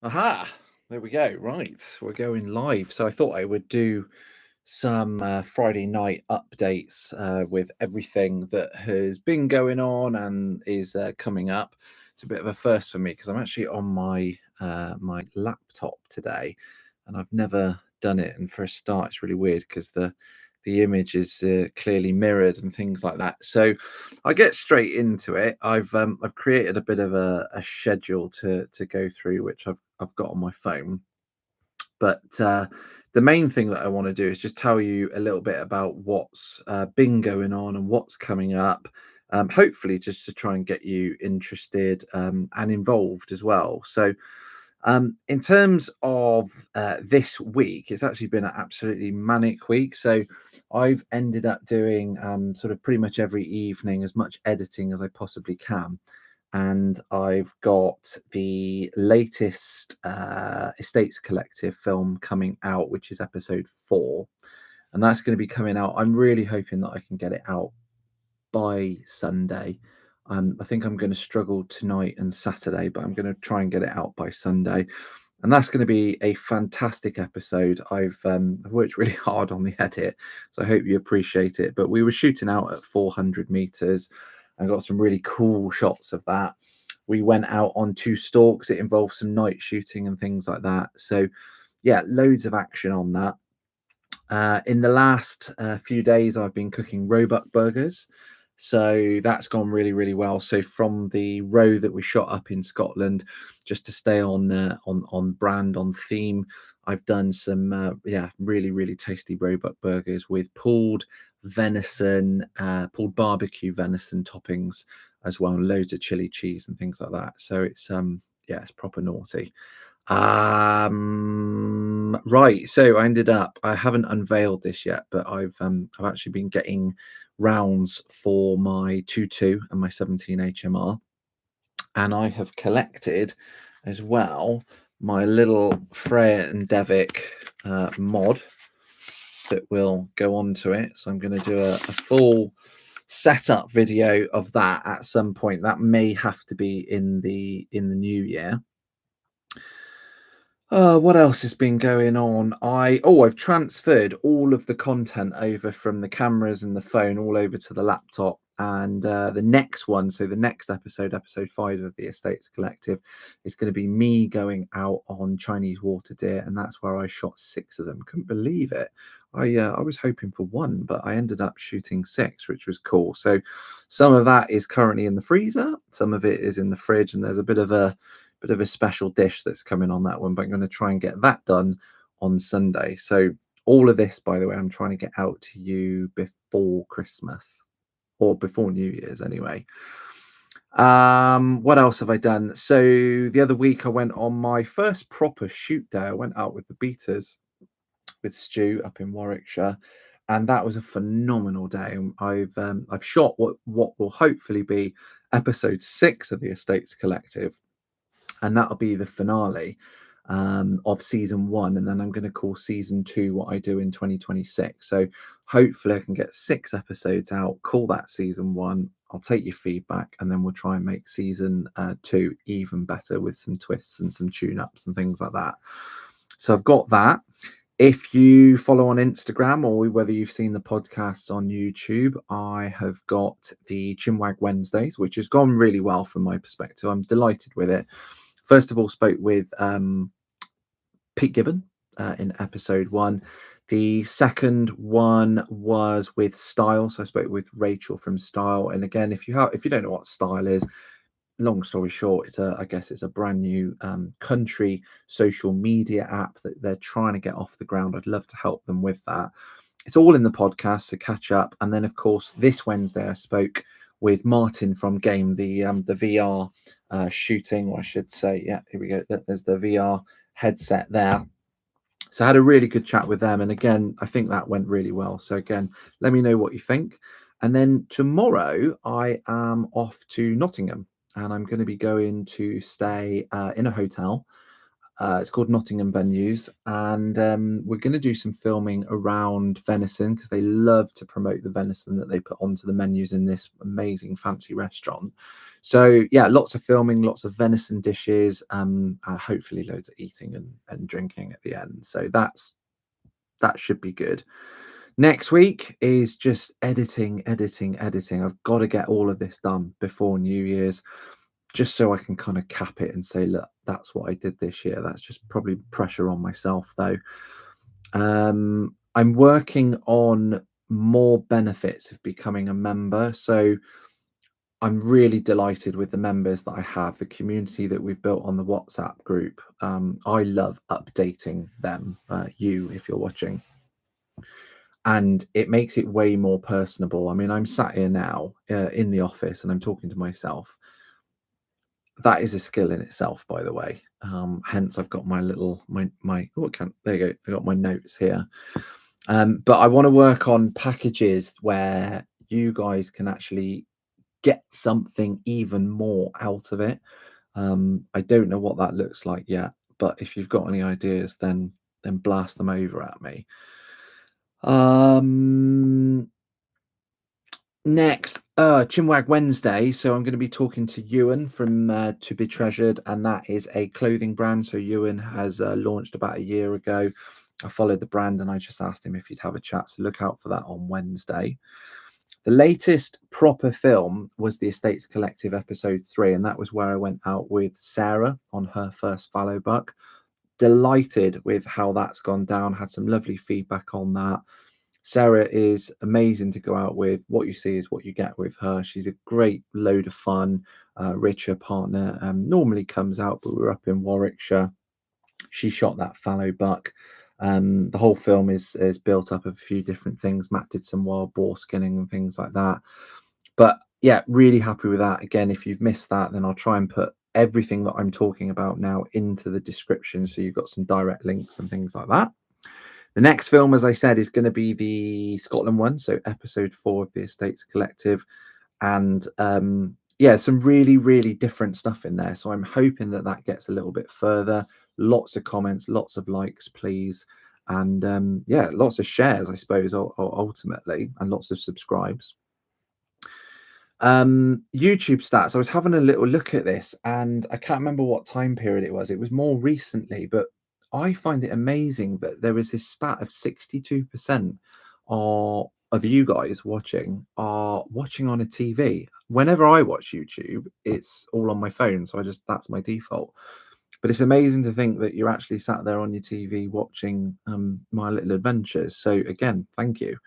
Aha! There we go. Right, we're going live. So I thought I would do some Friday night updates with everything that has been going on and is coming up. It's a bit of a first for me because I'm actually on my laptop today, and I've never done it. And for a start, it's really weird because the image is clearly mirrored and things like that. So I get straight into it. I've created a bit of a schedule to go through, which I've got on my phone. But the main thing that I want to do is just tell you a little bit about what's been going on and what's coming up. Hopefully, just to try and get you interested and involved as well. So, in terms of this week, it's actually been an absolutely manic week. So, I've ended up doing sort of pretty much every evening as much editing as I possibly can. And I've got the latest Estates Collective film coming out, which is episode 4. And that's going to be coming out. I'm really hoping that I can get it out by Sunday. I think I'm going to struggle tonight and Saturday, but I'm going to try and get it out by Sunday. And that's going to be a fantastic episode. I've worked really hard on the edit, so I hope you appreciate it. But we were shooting out at 400 meters and got some really cool shots of that. We went out on 2 stalks. It involved some night shooting and things like that. So, yeah, loads of action on that. In the last few days, I've been cooking roebuck burgers, so that's gone really, really well. So from the row that we shot up in Scotland, just to stay on brand, on theme, I've done some really, really tasty roebuck burgers with pulled venison, pulled barbecue venison toppings as well, and loads of chili cheese and things like that. So it's proper naughty. Right. So I haven't unveiled this yet, but I've actually been getting rounds for my 22 and my 17 HMR, and I have collected as well my little Freya and Devik mod that will go onto it. So I'm going to do a full setup video of that at some point. That may have to be in the new year. What else has been going on? I've transferred all of the content over from the cameras and the phone all over to the laptop. And the next one, so the next episode, episode 5 of the Estates Collective, is going to be me going out on Chinese water deer, and that's where I shot 6 of them. Couldn't believe it. I was hoping for 1, but I ended up shooting 6, which was cool. So some of that is currently in the freezer, some of it is in the fridge, and there's a bit of a special dish that's coming on that one, but I'm going to try and get that done on Sunday. So all of this, by the way, I'm trying to get out to you before Christmas or before New Year's anyway. What else have I done? So the other week I went on my first proper shoot day. I went out with the beaters with Stu up in Warwickshire, and that was a phenomenal day. I've shot what will hopefully be episode 6 of the Estates Collective, and that'll be the finale of season 1, and then I'm going to call season 2 what I do in 2026. So hopefully I can get 6 episodes out, call that season 1. I'll take your feedback, and then we'll try and make season 2 even better with some twists and some tune-ups and things like that. So I've got that. If you follow on Instagram, or whether you've seen the podcasts on YouTube, I have got the Chinwag Wednesdays, which has gone really well from my perspective. I'm delighted with it. First of all, spoke with Pete Gibbon in episode 1. The second one was with Style, so I spoke with Rachel from Style. And again, if you don't know what Style is, long story short, I guess it's a brand new country social media app that they're trying to get off the ground. I'd love to help them with that. It's all in the podcast, so catch up. And then, of course, this Wednesday I spoke with Martin from Game, the VR shooting, or I should say, yeah, here we go. There's the VR headset there. So I had a really good chat with them, and again, I think that went really well. So again, let me know what you think. And then tomorrow I am off to Nottingham, and I'm going to be going to stay in a hotel It's called Nottingham Venues, and we're going to do some filming around venison because they love to promote the venison that they put onto the menus in this amazing fancy restaurant. So yeah, lots of filming, lots of venison dishes, and hopefully loads of eating and drinking at the end. So that should be good. Next week is just editing, editing, editing. I've got to get all of this done before New Year's, just so I can kind of cap it and say, look, that's what I did this year. That's just probably pressure on myself, though. I'm working on more benefits of becoming a member. So I'm really delighted with the members that I have, the community that we've built on the WhatsApp group. I love updating them, you, if you're watching. And it makes it way more personable. I mean, I'm sat here now in the office and I'm talking to myself. That is a skill in itself, by the way. Hence, I've got my little there you go. I got my notes here. But I want to work on packages where you guys can actually get something even more out of it. I don't know what that looks like yet, but if you've got any ideas, then blast them over at me. Next, Chinwag Wednesday. So I'm going to be talking to Ewan from To Be Treasured, and that is a clothing brand. So Ewan has launched about a year ago. I followed the brand and I just asked him if he'd have a chat. So look out for that on Wednesday. The latest proper film was the Estates Collective episode 3, and that was where I went out with Sarah on her first fallow buck. Delighted with how that's gone down. Had some lovely feedback on that. Sarah is amazing to go out with. What you see is what you get with her. She's a great load of fun. Rich, her partner, normally comes out, but we're up in Warwickshire. She shot that fallow buck. The whole film is built up of a few different things. Matt did some wild boar skinning and things like that. But yeah, really happy with that. Again, if you've missed that, then I'll try and put everything that I'm talking about now into the description, so you've got some direct links and things like that. The next film, as I said, is going to be the Scotland one, so episode 4 of the Estates Collective, and yeah, some really, really different stuff in there. So I'm hoping that that gets a little bit further. Lots of comments, lots of likes, please, and yeah, lots of shares, I suppose, ultimately, and lots of subscribes. YouTube stats. I was having a little look at this, and I can't remember what time period it was. It was more recently, but I find it amazing that there is this stat of 62% of you guys watching are watching on a TV. Whenever I watch YouTube, it's all on my phone, so that's my default. But it's amazing to think that you're actually sat there on your TV watching my little adventures. So again, thank you.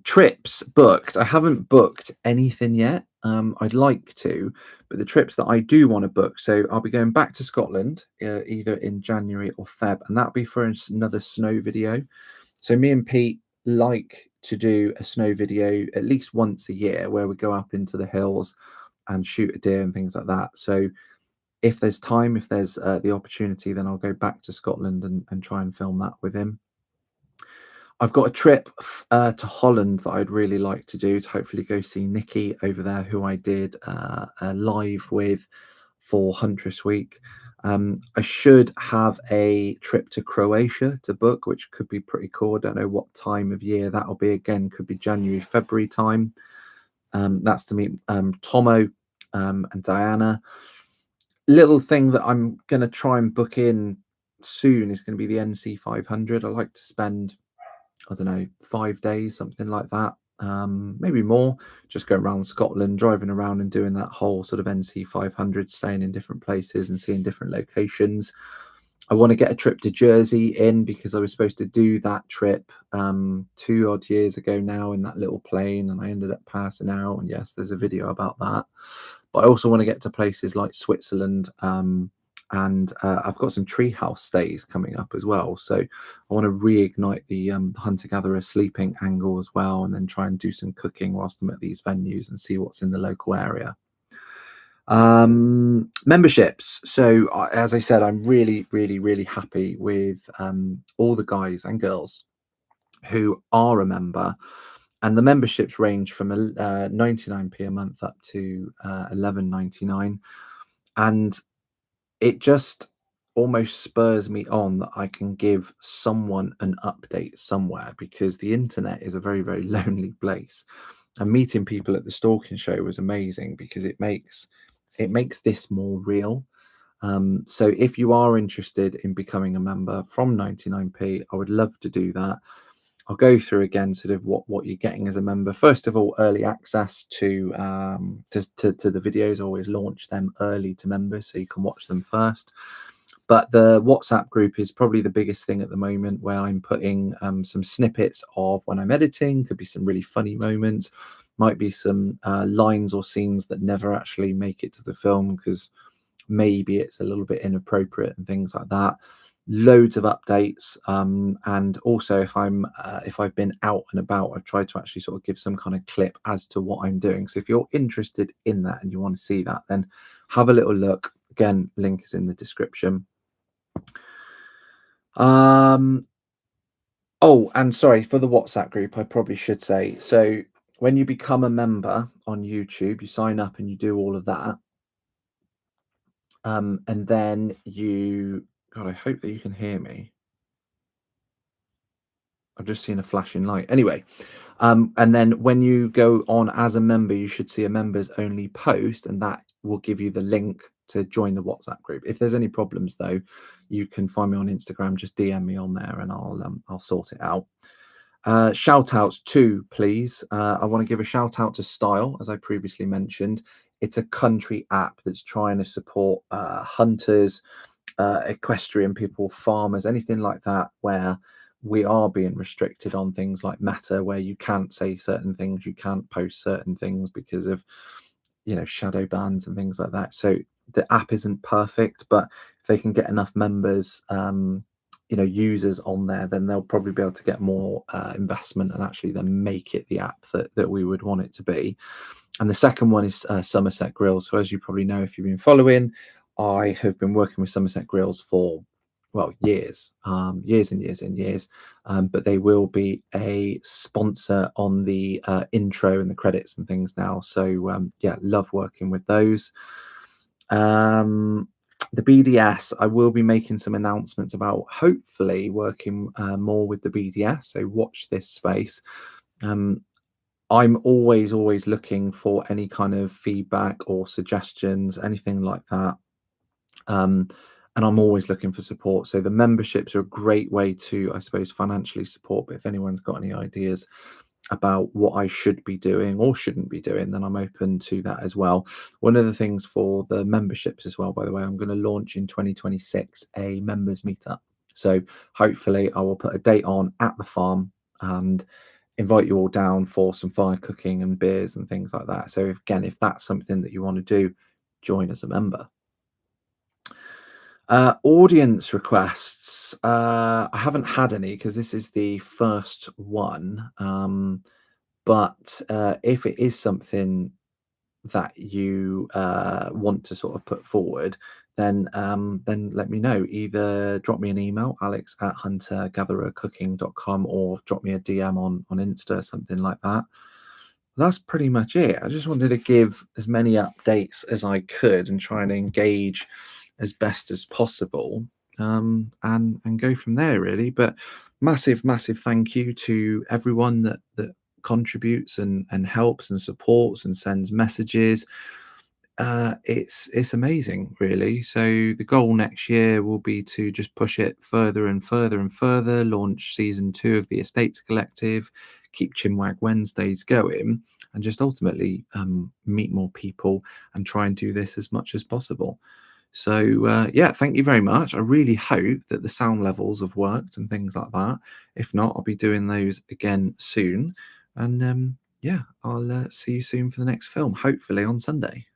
Trips booked. I haven't booked anything yet. I'd like to, but the trips that I do want to book. So I'll be going back to Scotland either in January or Feb, and that'll be for another snow video. So me and Pete like to do a snow video at least once a year where we go up into the hills and shoot a deer and things like that. So if there's time, if there's the opportunity, then I'll go back to Scotland and try and film that with him. I've got a trip to Holland that I'd really like to do, to hopefully go see Nikki over there, who I did a live with for Huntress Week. I should have a trip to Croatia to book, which could be pretty cool. I don't know what time of year that'll be. Again, could be January, February time. That's to meet Tomo and Diana. Little thing that I'm going to try and book in soon is going to be the NC 500. I like to spend, I don't know, 5 days, something like that, maybe more, just go around Scotland, driving around and doing that whole sort of NC 500, staying in different places and seeing different locations. I want to get a trip to Jersey in because I was supposed to do that trip 2 odd years ago now in that little plane, and I ended up passing out. And yes, there's a video about that. But I also want to get to places like Switzerland, and I've got some treehouse stays coming up as well. So I want to reignite the hunter-gatherer sleeping angle as well, and then try and do some cooking whilst I'm at these venues and see what's in the local area. Memberships. So as I said, I'm really, really, really happy with all the guys and girls who are a member, and the memberships range from 99p a month up to 11.99, and it just almost spurs me on that I can give someone an update somewhere, because the internet is a very, very lonely place. And meeting people at the Stalking show was amazing because it makes this more real. So if you are interested in becoming a member from 99p, I would love to do that. I'll go through again sort of what you're getting as a member. First of all, early access to the videos. I always launch them early to members so you can watch them first. But the WhatsApp group is probably the biggest thing at the moment, where I'm putting some snippets of when I'm editing. Could be some really funny moments, might be some lines or scenes that never actually make it to the film because maybe it's a little bit inappropriate and things like that. Loads of updates, and also if I've been out and about, I've tried to actually sort of give some kind of clip as to what I'm doing. So if you're interested in that and you want to see that, then have a little look. Again, link is in the description. Oh, and sorry for the WhatsApp group, I probably should say. So when you become a member on YouTube, you sign up and you do all of that. And then God, I hope that you can hear me. I've just seen a flashing light. Anyway, and then when you go on as a member, you should see a members only post, and that will give you the link to join the WhatsApp group. If there's any problems though, you can find me on Instagram, just DM me on there and I'll sort it out. Shout outs too, please. I want to give a shout out to Style, as I previously mentioned. It's a country app that's trying to support hunters, equestrian people, farmers, anything like that, where we are being restricted on things like Meta, where you can't say certain things, you can't post certain things because of shadow bans and things like that. So the app isn't perfect, but if they can get enough members, users on there, then they'll probably be able to get more investment and actually then make it the app that we would want it to be. And the second one is Somerset Grills. So as you probably know, if you've been following, I have been working with Somerset Grills for years, years and years and years. But they will be a sponsor on the intro and the credits and things now. So love working with those. The BDS, I will be making some announcements about, hopefully working more with the BDS. So watch this space. I'm always looking for any kind of feedback or suggestions, anything like that. And I'm always looking for support. So the memberships are a great way to, I suppose, financially support. But if anyone's got any ideas about what I should be doing or shouldn't be doing, then I'm open to that as well. One of the things for the memberships as well, by the way, I'm going to launch in 2026 a members meetup. So hopefully I will put a date on at the farm and invite you all down for some fire cooking and beers and things like that. So again, if that's something that you want to do, join as a member. Audience requests. I haven't had any because this is the first one. But if it is something that you want to sort of put forward, then let me know. Either drop me an email, alex@huntergatherercooking.com, or drop me a DM on Insta, something like that. That's pretty much it. I just wanted to give as many updates as I could and try and engage as best as possible, and go from there really. But massive thank you to everyone that contributes and helps and supports and sends messages. It's amazing really. So the goal next year will be to just push it further and further and further, launch season 2 of the Estates Collective, keep Chinwag Wednesdays going, and just ultimately meet more people and try and do this as much as possible. So thank you very much. I really hope that the sound levels have worked and things like that. If not, I'll be doing those again soon. And I'll see you soon for the next film, hopefully on Sunday.